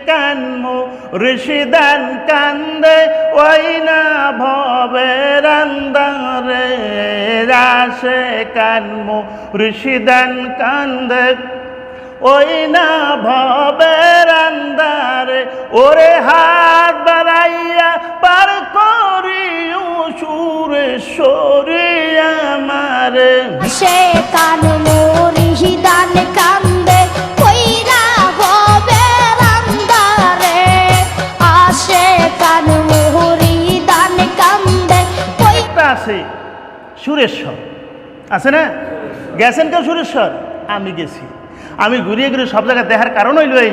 কানমু ঋষিদান কান্দে ওই না ভবের আন্দারে রাশে কানমু ঋষিদান কান্দে ওই না ভবের আন্দারে ওরে হাত বাড়াইয়া পার করি সুরেশ্বরী আমারে সে কানমু ঋষিদান কান্দে ওই না ভবের আন্দারে আসে কানমু ঋষিদান কান্দে ওই আছে সুরেশ্বর আছে না গেছেন কেউ সুরেশ্বর আমি গেছি আমি ঘুরিয়ে ঘুরিয়ে সব জায়গায় দেখার কারণ হইল এই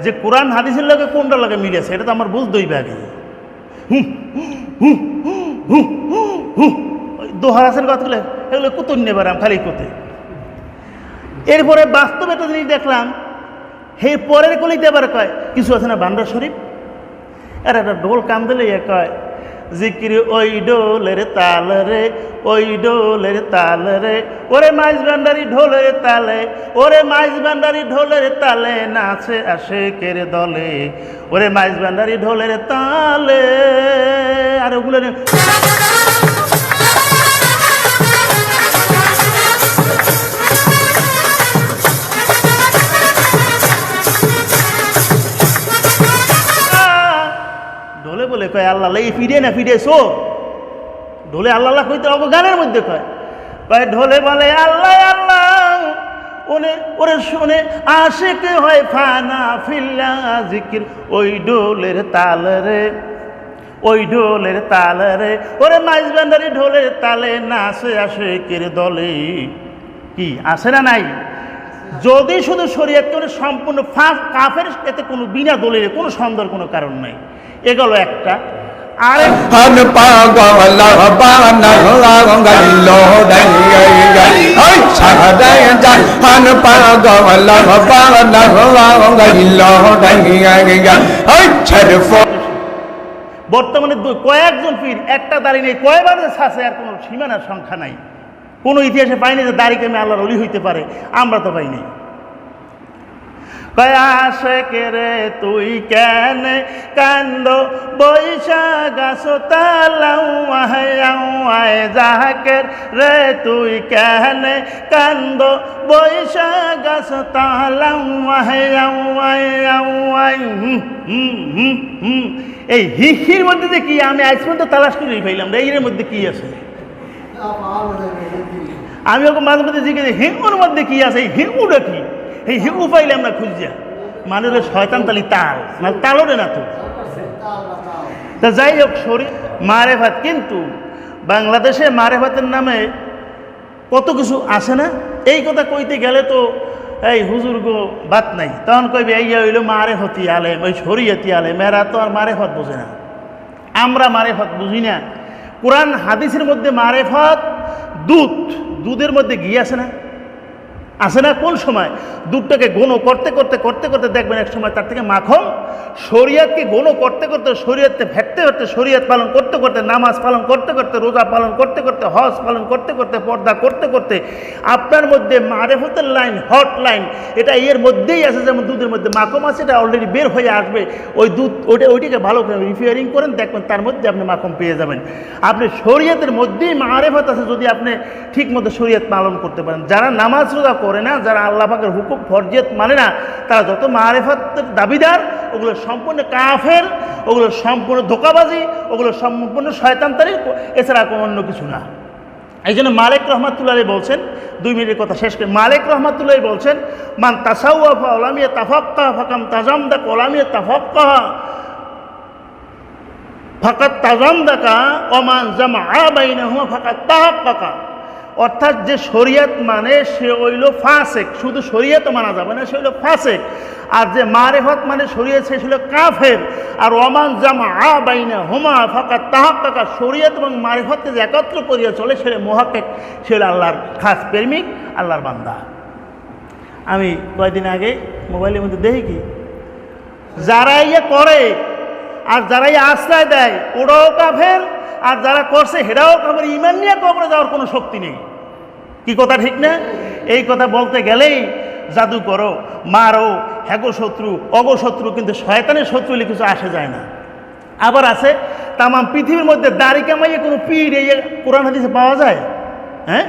যে কোরআন হাদিসের লগে কোনটা লগে মিলেছে এটা তো আমার বুঝতে হইবে আগে দোহার আছেন কথাগুলো এগুলো কুতুন নেবারাম খালি কোতে এরপরে বাস্তব একটা জিনিস দেখলাম হে পরের কলিতে আবার কয় কিছু আছে না বান্ডার শরীফ আর একটা ঢোল কান দিলে কয় জিকির ওই ডোলের তাল রে ওই ডোলের তাল রে ওরে মাইজ ভান্ডারি ঢোলের তালে ওরে মাইজ ভান্ডারি ঢোলের তালে নাচে আশেকের দলে ওরে মাইজ ভান্ডারি ঢোলের তালে আর ওগুলো ঢোলে বলে কয় আল্লাহ এই ফিরে না ফিরে সো ঢোলে আল্লাহ কইতে হবে গানের মধ্যে কয় কয় ঢোলে বলে আল্লাহ আল্লাহ ওনে ওরে শুনে আশিক হয় ফানা ফিল্লা জিকির ওই ডোলের তাল রে ওই ঢোলের তাল রে ওরে মাইজ ভান্ডারি ঢোলের তালে নাচে আশিকের দলে কি আছে না নাই যদি শুধু শরীয়ত করে সম্পূর্ণ কাফের এতে কোনো বিনা দলিলে কোনো সন্দেহের কোনো কারণ নাই এগুলো একটা আরে হন পাগল বানা গাইল ওই সাদায় যা হন পাগল বানা গাইল ওই ছরফ বর্তমানে কয়েকজন পীর একটা দাঁড়িয়ে নেই কয়বার আছে আর কোনো সীমানার সংখ্যা নাই কোনো ইতিহাসে পাইনি যে দাড়ি কেমে আল্লাহর ওলি হইতে পারে আমরা তো পাইনি কয় আশেকে রে তুই কেন কান্দ বৈশা গাছ তালাও আয় জাহাকের রে তুই কেন কান্দ বৈশা গাছ তালাও আয় এই হিহির মধ্যে যে কি আমি আজ পর্যন্ত তালাশ করে ফেললাম রে এর মধ্যে কি আছে আমি ওকে মাঝে মধ্যে জিজ্ঞেস হিঙ্গুর মধ্যে কি আছে এই হিঙ্গুটা কি এই হিঙ্গু পাইলে আমরা খুঁজিয়া মানুষের শয়তান তালি তাল না তালও রে না তো তা যাই হোক শরীর মারেফাত কিন্তু বাংলাদেশে মারেফাতের নামে কত কিছু আসে না এই কথা কইতে গেলে তো এই হুজুর গো বাত নাই তখন কইবে এই হইল মারেফতি আলেম ওই শরীয়তি আলেম এরা তো আর মারেফত বোঝে না আমরা মারেফত বুঝি না কোরআন হাদিসের মধ্যে মারেফত দুধের মধ্যে ঘি আছে না কোন সময় দুধটাকে গণ করতে করতে করতে করতে দেখবেন এক সময় তার থেকে মাখন শরীয়তকে গণ করতে করতে শরীয়তকে ভেটতে করতে শরীয়ত পালন করতে করতে নামাজ পালন করতে করতে রোজা পালন করতে করতে হজ পালন করতে করতে পর্দা করতে করতে আপনার মধ্যে মারেফতের লাইন হট লাইন এটা এর মধ্যেই আছে যেমন দুধের মধ্যে মাখন আছে এটা অলরেডি বের হয়ে আসবে ওই দুধ ওইটাকে ভালো করে রিপেয়ারিং করেন দেখবেন তার মধ্যে আপনি মাখন পেয়ে যাবেন আপনি শরীয়তের মধ্যেই মারেফত আছে যদি আপনি ঠিক মতো শরীয়ত পালন করতে পারেন যারা নামাজ রোজা করে না যারা আল্লাহ পাকের হুকুম ফরজিয়ত মানে না তারা যত মারেফতের দাবিদার ওগুলো সম্পূর্ণ কাফের ওগুলো সম্পূর্ণ ধোঁকাবাজি ওগুলো সম্পূর্ণ শয়তানতারি এছাড়া কোনো অন্য কিছু না এই জন্য মালিক রহমাতুল্লাহ বলছেন 2 মিনিটের কথা শেষ করে মালিক রহমাতুল্লাহ বলছেন মান তাসাউওয়াফা ওলামিয়া তাফাক্কাহ ফাকাম তাজামদাক ওলামিয়া তাফাক্কাহ ফাকাত তাজামদাকা ওমান জামআ বাইনাহুমা ফাকাত তাহাক্কাকা অর্থাৎ যে শরীয়ত মানে সে হইল ফাসেক শুধু শরীয়ত মানা যাবে না সে হইল ফাসেক আর যে মারেফত মানে শরীয়ত সে ছিল কাফের আর ওমান জামা বাইনা হুমা ফাকাত তাহাক্কাকা শরীয়ত এবং মারেফতকে যে একত্র করিয়া চলে সে মুহাক্কিক সে হল আল্লাহর খাস প্রেমিক আল্লাহর বান্দা আমি কয়েকদিন আগে মোবাইলের মধ্যে দেখি কি যারা ইয়ে করে আর যারা আশ্রয় দেয় ওরাও কাফের আর যারা করছে হেরাও কাফের ঈমান নিয়ে কবরে যাওয়ার কোনো শক্তি নেই কি কথা ঠিক না এই কথা বলতে গেলেই জাদু করো, মারো, হ্যাগো শত্রু অগো শত্রু, কিন্তু শয়তানের শত্রু হলে কিছু আসে যায় না। আবার আছে তামাম পৃথিবীর মধ্যে দাড়ি কামাইয়ে কোনো পীর এই কোরআন হাদিসে পাওয়া যায়? হ্যাঁ,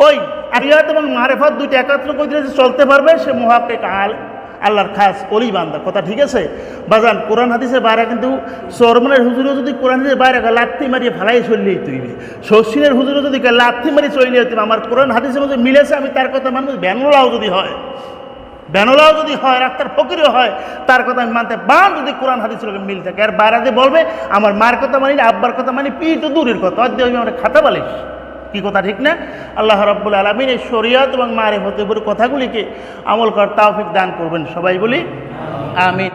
ওই আরিয়াত এবং মারেফাত দুইটা একাত্র করে দিলে যে চলতে পারবে সে মুহাক্কিক আলেম, আল্লাহর খাস অলি বান্দা। কথা ঠিক আছে বাজান? কোরআন হাদিসের বাইরে কিন্তু চরমনের হুজুরও যদি কোরআন হাদিসের বাইরে লাথি মারিয়ে ফালাই চললেই তুইবে, শশীনের হুজুরও যদি লাথি মারিয়ে চললে হইতে আমার কোরআন হাদিসের মধ্যে মিলেছে, আমি তার কথা মানুষ ব্যানোলাও যদি হয়, ব্যানোলাও যদি হয়, রাস্তার ফকিরও হয়, তার কথা আমি মানতে বান যদি কোরআন হাদিসের লোকের মিল থাকে। আর বাইরে বলবে আমার মার কথা মানি না, আব্বার কথা মানি, পি তো দূরের কথা, অধ্যয় আমার খাতা বালিশ। কি কথা ঠিক না? আল্লাহ রাব্বুল আলামিন এই শরিয়ত এবং মারিফতের উপর কথাগুলিকে আমল করার তৌফিক দান করবেন। সবাই বলি আমিন।